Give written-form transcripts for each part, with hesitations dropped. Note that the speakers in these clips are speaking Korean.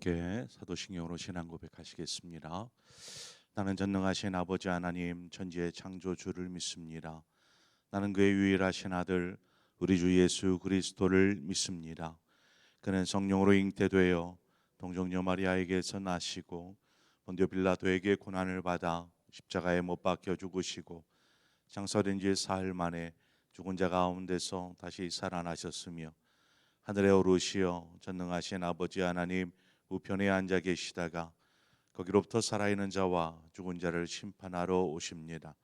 함께 사도신경으로 신앙 고백하시겠습니다. 나는 전능하신 아버지 하나님 천지의 창조주를 믿습니다. 나는 그의 유일하신 아들 우리 주 예수 그리스도를 믿습니다. 그는 성령으로 잉태되어 동정녀 마리아에게서 나시고 본디오 빌라도에게 고난을 받아 십자가에 못 박혀 죽으시고 장사된 지 사흘 만에 죽은 자 가운데서 다시 살아나셨으며 하늘에 오르시어 전능하신 아버지 하나님 우편에 앉아 계시다가 거기로부터 살아있는 자와 죽은 자를 심판하러 오십니다.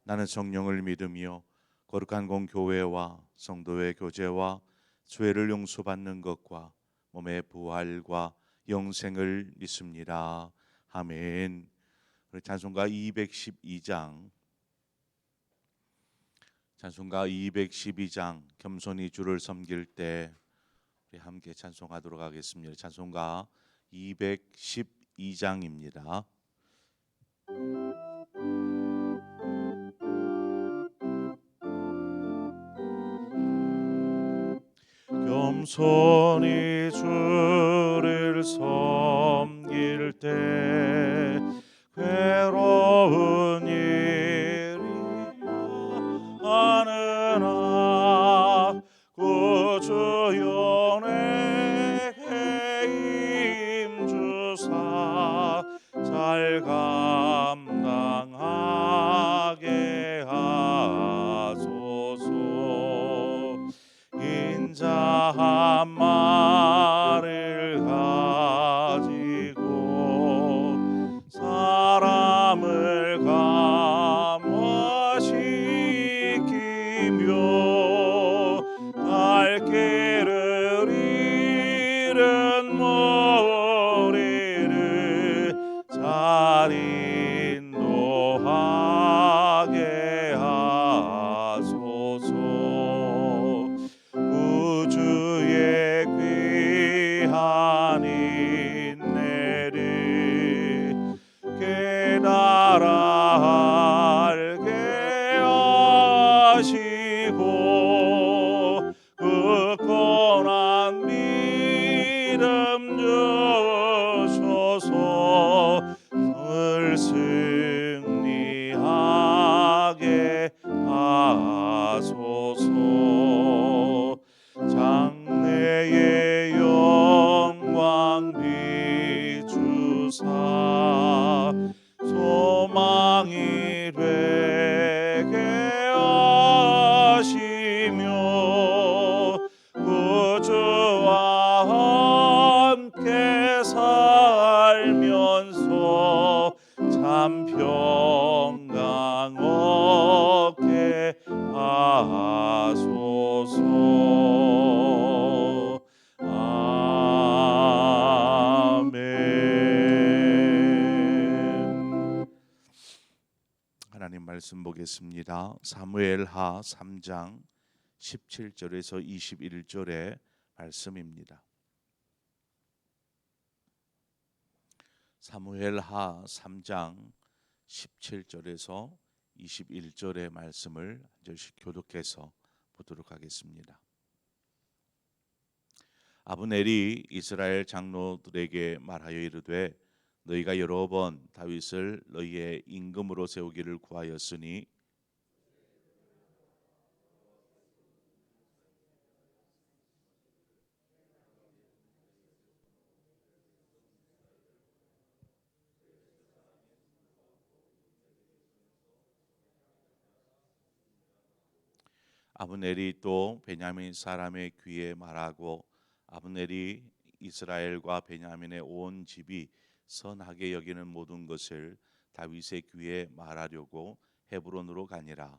나는 성령을 믿으며 거룩한 공교회와 성도의 교제와 죄를 용서받는 것과 몸의 부활과 영생을 믿습니다. 아멘. 우리 찬송가 212장 겸손히 주를 섬길 때 우리 함께 찬송하도록 하겠습니다. 찬송가 212장입니다. 겸손히 주를 섬길 때 괴로운 일이야 하느나 구주여 내게 힘주사 잘 감당하게 하소서. 인자한 말을 가지고 사람을 감화시키며 갈 길을 잃은 머리를 잘 인도하게 하소서. 우주의 귀한 인내를 깨달아 알게 하시고 그 고난 믿음 주셔서 늘 승리하게 하소서. 장래의 영광 비추사 소망이 되게 하시며 구주와 함께 살면서 참 평강 얻게 하소서. 아멘. 하나님 말씀 보겠습니다. 사무엘하 3장 17절에서 21절의 말씀입니다. 사무엘하 3장 17절에서 21절의 말씀을 한 절씩 교독해서 보도록 하겠습니다. 아브넬이 이스라엘 장로들에게 말하여 이르되 너희가 여러 번 다윗을 너희의 임금으로 세우기를 구하였으니 아브넬이 또 베냐민 사람의 귀에 말하고 아브넬이 이스라엘과 베냐민의 온 집이 선하게 여기는 모든 것을 다윗의 귀에 말하려고 헤브론으로 가니라.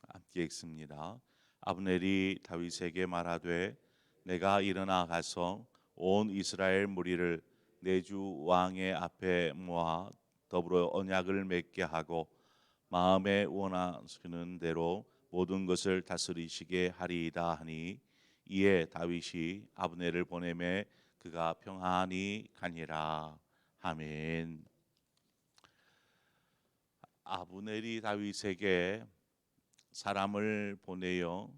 함께 읽습니다. 아브넬이 다윗에게 말하되 내가 일어나 가서 온 이스라엘 무리를 내 주 왕의 앞에 모아 더불어 언약을 맺게 하고 마음에 원하시는 대로 모든 것을 다스리시게 하리이다 하니 이에 다윗이 아브넬을 보내매 그가 평안히 가니라. 아멘. 아브넬이 다윗에게 사람을 보내어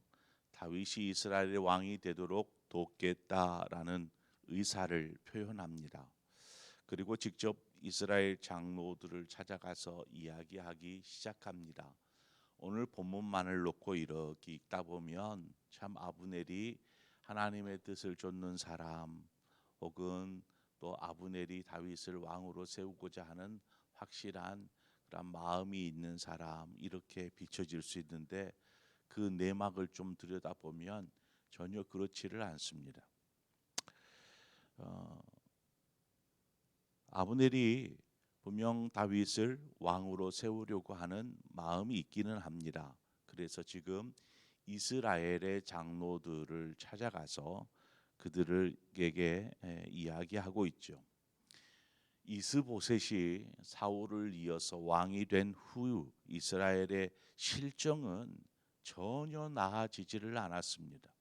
다윗이 이스라엘의 왕이 되도록 돕겠다라는 의사를 표현합니다. 그리고 직접 이스라엘 장로들을 찾아가서 이야기하기 시작합니다. 오늘 본문만을 놓고 이렇게 읽다 보면 참 아브넬이 하나님의 뜻을 좇는 사람, 혹은 또 아브넬이 다윗을 왕으로 세우고자 하는 확실한 그런 마음이 있는 사람, 이렇게 비춰질 수 있는데, 그 내막을 좀 들여다보면 전혀 그렇지를 않습니다. 아브넬이 분명 다윗을 왕으로 세우려고 하는 마음이 있기는 합니다. 그래서 지금 이스라엘의 장로들을 찾아가서 그들에게 이야기하고 있죠. 이스보셋이 사울을 이어서 왕이 된 후 이스라엘의 실정은 전혀 나아지지를 않았습니다.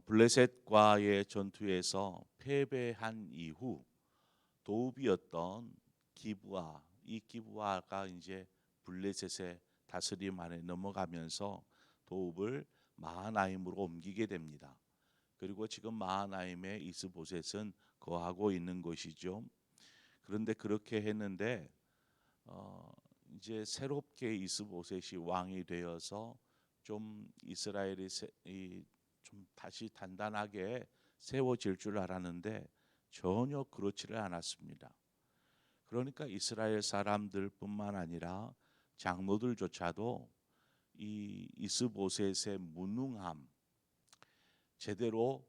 블레셋과의 전투에서 패배한 이후 도읍이었던 기브아, 이 기브아가 이제 블레셋의 다스림 안에 넘어가면서 도읍을 마하나임으로 옮기게 됩니다. 그리고 지금 마하나임에 이스보셋은 거하고 있는 것이죠. 그런데 그렇게 했는데 이제 새롭게 이스보셋이 왕이 되어서 좀 이스라엘이 좀 다시 단단하게 세워질 줄 알았는데 전혀 그렇지를 않았습니다. 그러니까 이스라엘 사람들뿐만 아니라 장로들조차도 이 이스보셋의 무능함, 제대로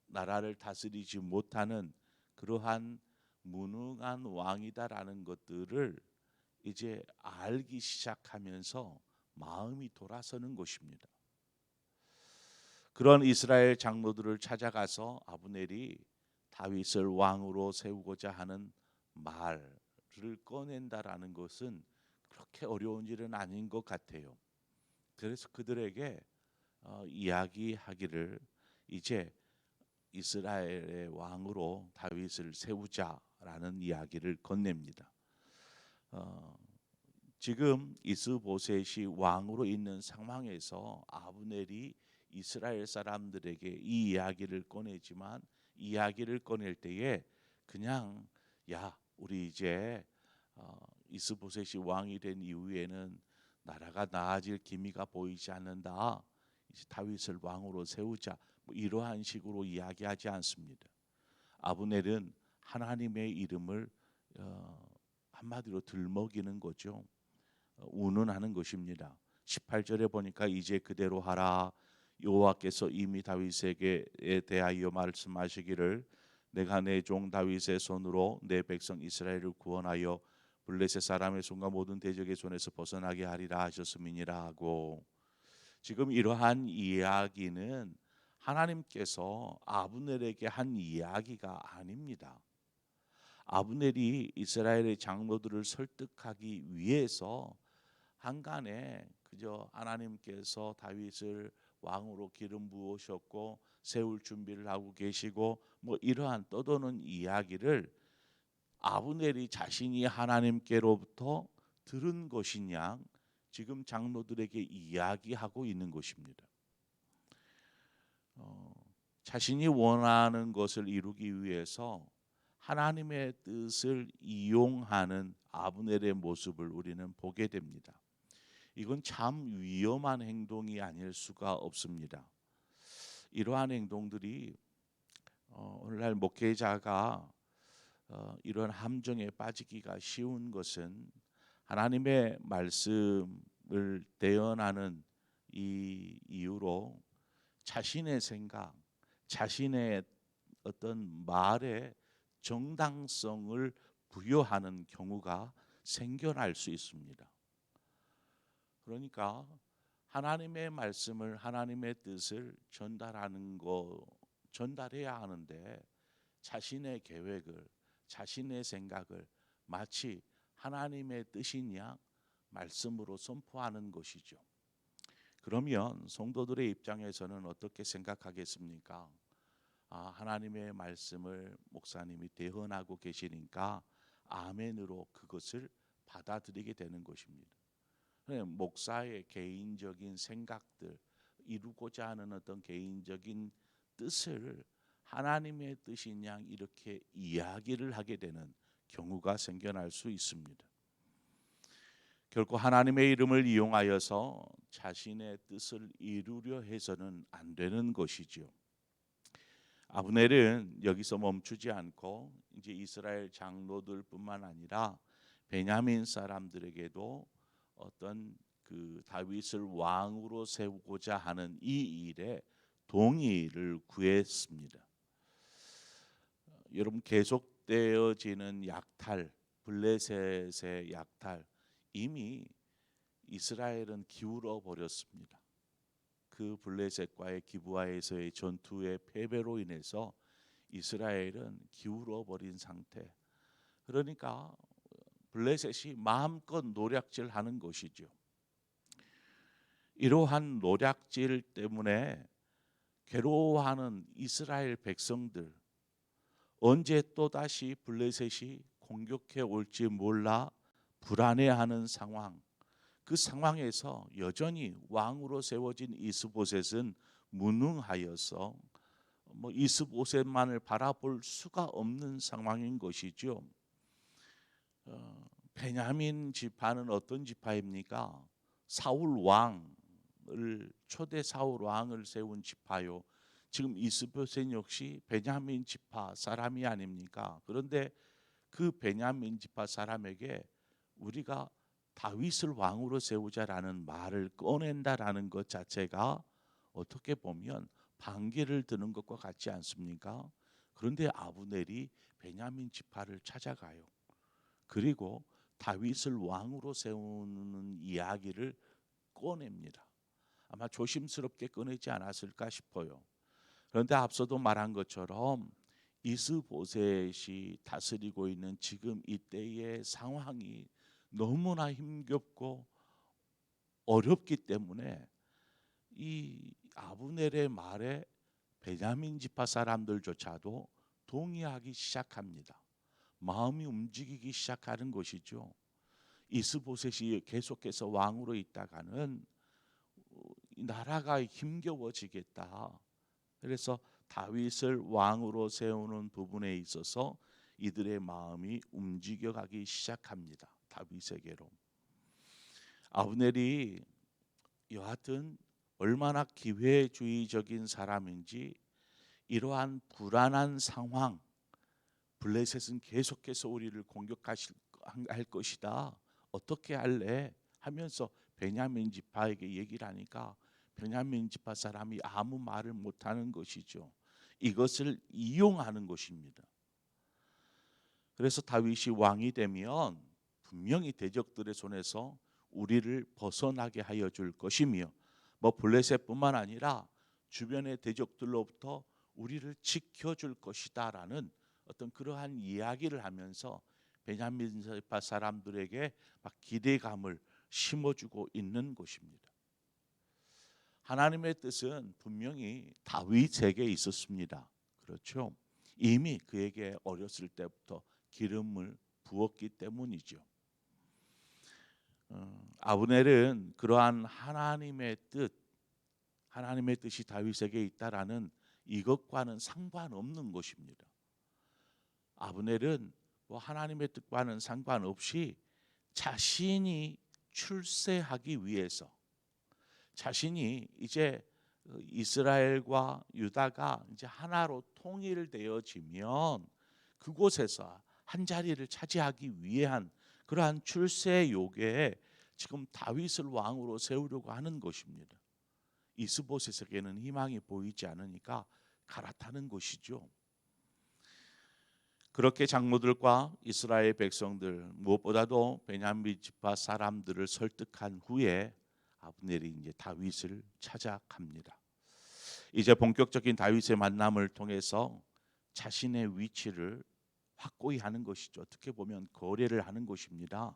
나라를 다스리지 못하는 그러한 무능한 왕이다라는 것들을 이제 알기 시작하면서 마음이 돌아서는 것입니다. 그런 이스라엘 장로들을 찾아가서 아브넬이 다윗을 왕으로 세우고자 하는 말을 꺼낸다라는 것은 그렇게 어려운 일은 아닌 것 같아요. 그래서 그들에게 이야기하기를, 이제 이스라엘의 왕으로 다윗을 세우자라는 이야기를 건넵니다. 지금 이스보셋이 왕으로 있는 상황에서 아브넬이 이스라엘 사람들에게 이 이야기를 꺼내지만, 이야기를 꺼낼 때에 그냥 야, 우리 이제 이스보셋이 왕이 된 이후에는 나라가 나아질 기미가 보이지 않는다, 이제 다윗을 왕으로 세우자, 뭐 이러한 식으로 이야기하지 않습니다. 아브넬은 하나님의 이름을 한마디로 들먹이는 거죠. 운운하는 것입니다. 18절에 보니까 이제 그대로 하라. 여호와께서 이미 다윗에게 대하여 말씀하시기를 내가 내 종 다윗의 손으로 내 백성 이스라엘을 구원하여 블레셋 사람의 손과 모든 대적의 손에서 벗어나게 하리라 하셨음이니라 하고, 지금 이러한 이야기는 하나님께서 아브넬에게 한 이야기가 아닙니다. 아브넬이 이스라엘의 장로들을 설득하기 위해서 한간에 그저 하나님께서 다윗을 왕으로 기름 부으셨고 세울 준비를 하고 계시고 뭐 이러한 떠도는 이야기를 아브넬이 자신이 하나님께로부터 들은 것이냐, 지금 장로들에게 이야기하고 있는 것입니다. 자신이 원하는 것을 이루기 위해서 하나님의 뜻을 이용하는 아브넬의 모습을 우리는 보게 됩니다. 이건 참 위험한 행동이 아닐 수가 없습니다. 이러한 행동들이 오늘날 목회자가 이런 함정에 빠지기가 쉬운 것은 하나님의 말씀을 대언하는 이 이유로 자신의 생각, 자신의 어떤 말에 정당성을 부여하는 경우가 생겨날 수 있습니다. 그러니까 하나님의 말씀을, 하나님의 뜻을 전달해야 하는데 자신의 계획을, 자신의 생각을 마치 하나님의 뜻이냐 말씀으로 선포하는 것이죠. 그러면 성도들의 입장에서는 어떻게 생각하겠습니까? 하나님의 말씀을 목사님이 대언하고 계시니까 아멘으로 그것을 받아들이게 되는 것입니다. 목사의 개인적인 생각들, 이루고자 하는 어떤 개인적인 뜻을 하나님의 뜻인 양 이렇게 이야기를 하게 되는 경우가 생겨날 수 있습니다. 결코 하나님의 이름을 이용하여서 자신의 뜻을 이루려 해서는 안 되는 것이죠. 아브넬은 여기서 멈추지 않고 이제 이스라엘 장로들뿐만 아니라 베냐민 사람들에게도 어떤 그 다윗을 왕으로 세우고자 하는 이 일에 동의를 구했습니다. 여러분, 계속되어지는 약탈, 블레셋의 약탈, 이미 이스라엘은 기울어 버렸습니다. 그 블레셋과의 기브아에서의 전투의 패배로 인해서 이스라엘은 기울어 버린 상태. 그러니까 블레셋이 마음껏 노략질하는 것이죠. 이러한 노략질 때문에 괴로워하는 이스라엘 백성들, 언제 또다시 블레셋이 공격해 올지 몰라 불안해하는 상황. 그 상황에서 여전히 왕으로 세워진 이스보셋은 무능하여서 이스보셋만을 바라볼 수가 없는 상황인 것이죠. 베냐민 지파는 어떤 지파입니까? 초대 사울 왕을 세운 지파요. 지금 이스보셋 역시 베냐민 지파 사람이 아닙니까? 그런데 그 베냐민 지파 사람에게 우리가 다윗을 왕으로 세우자라는 말을 꺼낸다라는 것 자체가 어떻게 보면 반기를 드는 것과 같지 않습니까? 그런데 아브넬이 베냐민 지파를 찾아가요. 그리고 다윗을 왕으로 세우는 이야기를 꺼냅니다. 아마 조심스럽게 꺼내지 않았을까 싶어요. 그런데 앞서도 말한 것처럼 이스보셋이 다스리고 있는 지금 이때의 상황이 너무나 힘겹고 어렵기 때문에 이 아브넬의 말에 베냐민 지파 사람들조차도 동의하기 시작합니다. 마음이 움직이기 시작하는 것이죠. 이스보셋이 계속해서 왕으로 있다가는 나라가 힘겨워지겠다. 그래서 다윗을 왕으로 세우는 부분에 있어서 이들의 마음이 움직여가기 시작합니다. 다윗에게로. 아브넬이 여하튼 얼마나 기회주의적인 사람인지 이러한 불안한 상황, 블레셋은 계속해서 우리를 공격할 것이다. 어떻게 할래? 하면서 베냐민 지파에게 얘기를 하니까 베냐민 지파 사람이 아무 말을 못하는 것이죠. 이것을 이용하는 것입니다. 그래서 다윗이 왕이 되면 분명히 대적들의 손에서 우리를 벗어나게 하여 줄 것이며 블레셋뿐만 아니라 주변의 대적들로부터 우리를 지켜줄 것이다라는 어떤 그러한 이야기를 하면서 베냐민 지파 사람들에게 막 기대감을 심어주고 있는 것입니다. 하나님의 뜻은 분명히 다윗에게 있었습니다. 그렇죠? 이미 그에게 어렸을 때부터 기름을 부었기 때문이죠. 아브넬은 그러한 하나님의 뜻이 다윗에게 있다라는 이것과는 상관없는 것입니다. 아브넬은 하나님의 뜻과는 상관없이 자신이 출세하기 위해서, 자신이 이제 이스라엘과 유다가 이제 하나로 통일되어지면 그곳에서 한 자리를 차지하기 위한 그러한 출세 요구에 지금 다윗을 왕으로 세우려고 하는 것입니다. 이스보셋에게는 희망이 보이지 않으니까 갈아타는 것이죠. 그렇게 장로들과 이스라엘 백성들, 무엇보다도 베냐민 지파 사람들을 설득한 후에 아브넬이 이제 다윗을 찾아갑니다. 이제 본격적인 다윗의 만남을 통해서 자신의 위치를 확고히 하는 것이죠. 어떻게 보면 거래를 하는 것입니다.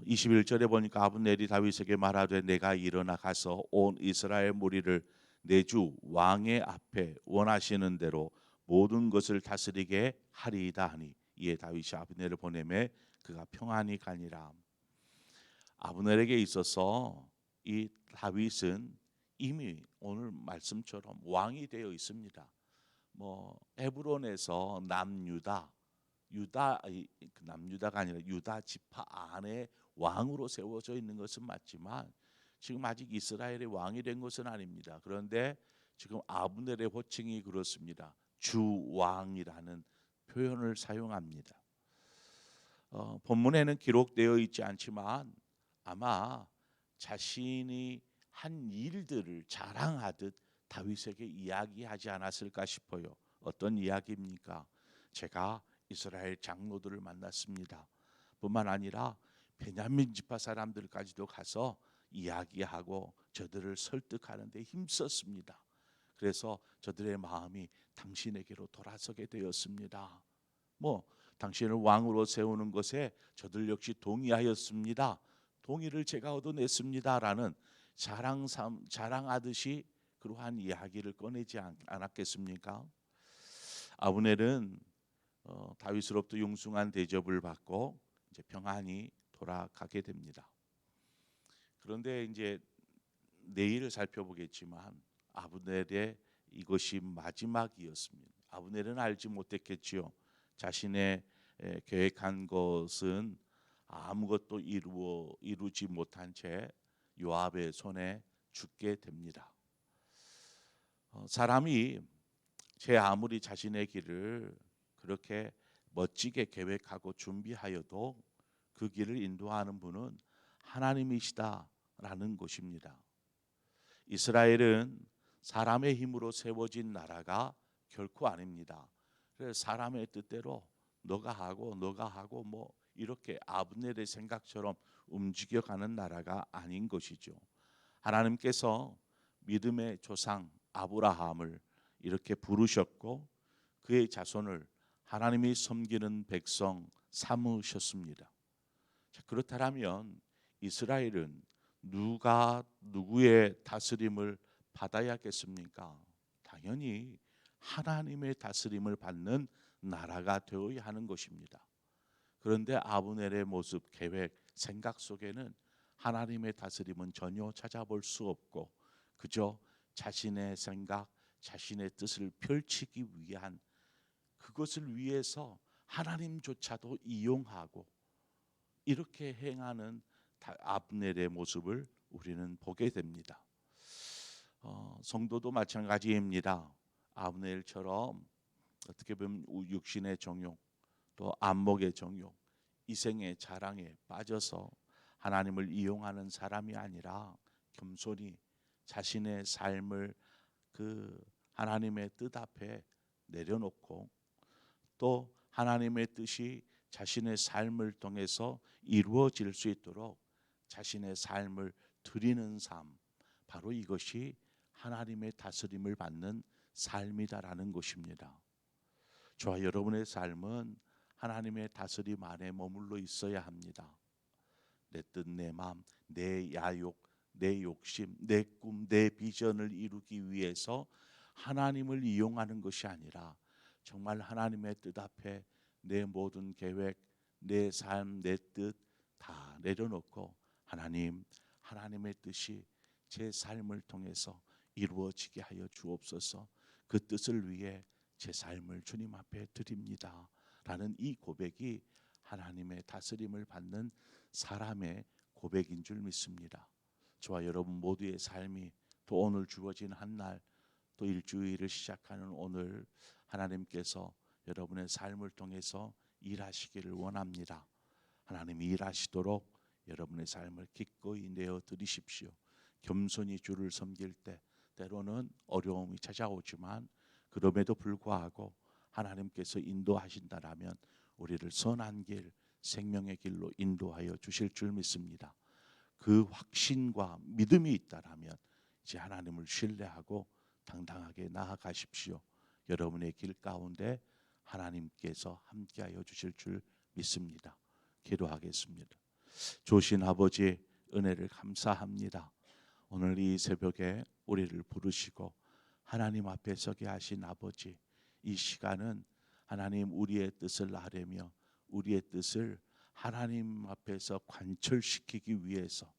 21절에 보니까 아브넬이 다윗에게 말하되 내가 일어나 가서 온 이스라엘 무리를 내 주 왕의 앞에 원하시는 대로 모든 것을 다스리게 하리이다 하니 이에 다윗이 아브넬을 보내매 그가 평안히 가니라. 아브넬에게 있어서 이 다윗은 이미 오늘 말씀처럼 왕이 되어 있습니다. 뭐 헤브론에서 남유다가 아니라 유다 지파 안에 왕으로 세워져 있는 것은 맞지만 지금 아직 이스라엘의 왕이 된 것은 아닙니다. 그런데 지금 아브넬의 호칭이 그렇습니다. 주왕이라는 표현을 사용합니다. 본문에는 기록되어 있지 않지만 아마 자신이 한 일들을 자랑하듯 다윗에게 이야기하지 않았을까 싶어요. 어떤 이야기입니까? 제가 이스라엘 장로들을 만났습니다. 뿐만 아니라 베냐민 지파 사람들까지도 가서 이야기하고 저들을 설득하는 데 힘썼습니다. 그래서 저들의 마음이 당신에게로 돌아서게 되었습니다. 뭐 당신을 왕으로 세우는 것에 저들 역시 동의하였습니다. 동의를 제가 얻어냈습니다라는 자랑하듯이 그러한 이야기를 꺼내지 않았겠습니까? 아브넬은 다윗으로부터 융숭한 대접을 받고 이제 평안히 돌아가게 됩니다. 그런데 이제 내일을 살펴보겠지만 아브넬의 이것이 마지막이었습니다. 아브넬은 알지 못했겠지요. 자신의 계획한 것은 아무것도 이루지 못한 채 요압의 손에 죽게 됩니다. 사람이 제 아무리 자신의 길을 그렇게 멋지게 계획하고 준비하여도 그 길을 인도하는 분은 하나님이시다라는 것입니다. 이스라엘은 사람의 힘으로 세워진 나라가 결코 아닙니다. 그래서 사람의 뜻대로 너가 하고 뭐 이렇게 아브넬의 생각처럼 움직여가는 나라가 아닌 것이죠. 하나님께서 믿음의 조상 아브라함을 이렇게 부르셨고 그의 자손을 하나님이 섬기는 백성 삼으셨습니다. 자, 그렇다면 이스라엘은 누가 누구의 다스림을 받아야겠습니까? 당연히 하나님의 다스림을 받는 나라가 되어야 하는 것입니다. 그런데 아브넬의 모습, 계획, 생각 속에는 하나님의 다스림은 전혀 찾아볼 수 없고 그저 자신의 생각, 자신의 뜻을 펼치기 위한 그것을 위해서 하나님조차도 이용하고 이렇게 행하는 아브넬의 모습을 우리는 보게 됩니다. 성도도 마찬가지입니다. 아브넬처럼 어떻게 보면 육신의 정욕, 또 안목의 정욕, 이생의 자랑에 빠져서 하나님을 이용하는 사람이 아니라 겸손히 자신의 삶을 그 하나님의 뜻 앞에 내려놓고 또 하나님의 뜻이 자신의 삶을 통해서 이루어질 수 있도록 자신의 삶을 드리는 삶, 바로 이것이 하나님의 다스림을 받는 삶이다라는 것입니다. 저와 여러분의 삶은 하나님의 다스림 안에 머물러 있어야 합니다. 내 뜻, 내 마음, 내 야욕, 내 욕심, 내 꿈, 내 비전을 이루기 위해서 하나님을 이용하는 것이 아니라 정말 하나님의 뜻 앞에 내 모든 계획, 내 삶, 내 뜻 다 내려놓고 하나님의 뜻이 제 삶을 통해서 이루어지게 하여 주옵소서. 그 뜻을 위해 제 삶을 주님 앞에 드립니다 라는 이 고백이 하나님의 다스림을 받는 사람의 고백인 줄 믿습니다. 저와 여러분 모두의 삶이 또 오늘 주어진 한 날, 또 일주일을 시작하는 오늘 하나님께서 여러분의 삶을 통해서 일하시기를 원합니다. 하나님이 일하시도록 여러분의 삶을 기꺼이 내어 드리십시오. 겸손히 주를 섬길 때 때로는 어려움이 찾아오지만 그럼에도 불구하고 하나님께서 인도하신다라면 우리를 선한 길, 생명의 길로 인도하여 주실 줄 믿습니다. 그 확신과 믿음이 있다라면 이제 하나님을 신뢰하고 당당하게 나아가십시오. 여러분의 길 가운데 하나님께서 함께하여 주실 줄 믿습니다. 기도하겠습니다. 좋으신 아버지 은혜를 감사합니다. 오늘 이 새벽에 우리를 부르시고 하나님 앞에 서게 하신 아버지, 이 시간은 하나님 우리의 뜻을 아뢰며 우리의 뜻을 하나님 앞에서 관철시키기 위해서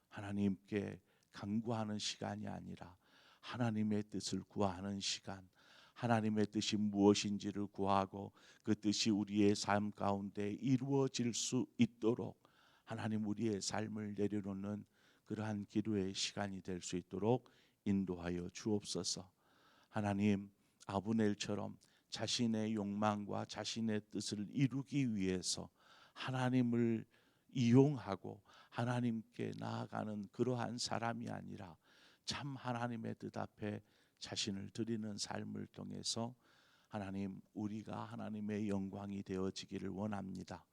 하나님께 간구하는 시간이 아니라 하나님의 뜻을 구하는 시간, 하나님의 뜻이 무엇인지를 구하고 그 뜻이 우리의 삶 가운데 이루어질 수 있도록 하나님 우리의 삶을 내려놓는 그러한 기도의 시간이 될 수 있도록 인도하여 주옵소서. 하나님, 아브넬처럼 자신의 욕망과 자신의 뜻을 이루기 위해서 하나님을 이용하고 하나님께 나아가는 그러한 사람이 아니라 참 하나님의 뜻 앞에 자신을 드리는 삶을 통해서 하나님, 우리가 하나님의 영광이 되어지기를 원합니다.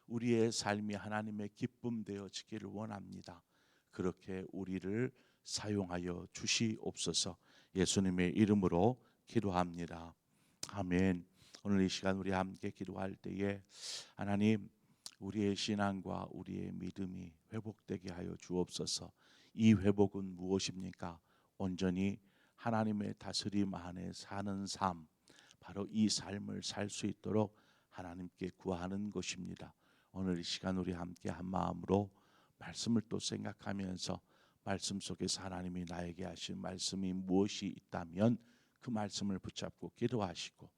우리의 삶이 하나님의 기쁨 되어지기를 원합니다. 그렇게 우리를 사용하여 주시옵소서. 예수님의 이름으로 기도합니다. 아멘. 오늘 이 시간 우리 함께 기도할 때에 하나님, 우리의 신앙과 우리의 믿음이 회복되게 하여 주옵소서. 이 회복은 무엇입니까? 온전히 하나님의 다스림 안에 사는 삶, 바로 이 삶을 살 수 있도록 하나님께 구하는 것입니다. 오늘 이 시간 우리 함께 한 마음으로 말씀을 또 생각하면서 말씀 속에서 하나님이 나에게 하신 말씀이 무엇이 있다면 그 말씀을 붙잡고 기도하시고,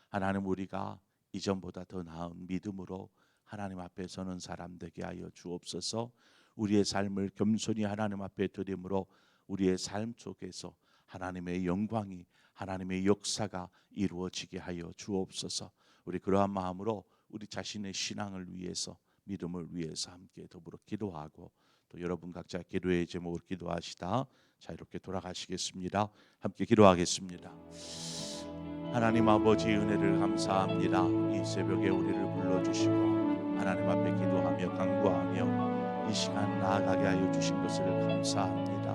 하나님, 우리가 이전보다 더 나은 믿음으로 하나님 앞에 서는 사람 되게 하여 주옵소서. 우리의 삶을 겸손히 하나님 앞에 드림으로 우리의 삶 속에서 하나님의 영광이, 하나님의 역사가 이루어지게 하여 주옵소서. 우리 그러한 마음으로 우리 자신의 신앙을 위해서, 믿음을 위해서 함께 더불어 기도하고, 또 여러분 각자 기도의 제목을 기도하시다 자유롭게 돌아가시겠습니다. 함께 기도하겠습니다. 하나님 아버지, 은혜를 감사합니다. 이 새벽에 우리를 불러주시고 하나님 앞에 기도하며 간구하며 이 시간 나아가게 하여 주신 것을 감사합니다.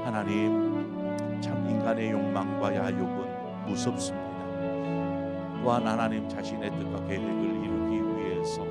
하나님, 참 인간의 욕망과 야욕은 무섭습니다. 또한 하나님, 자신의 뜻과 계획을 이루기 위해서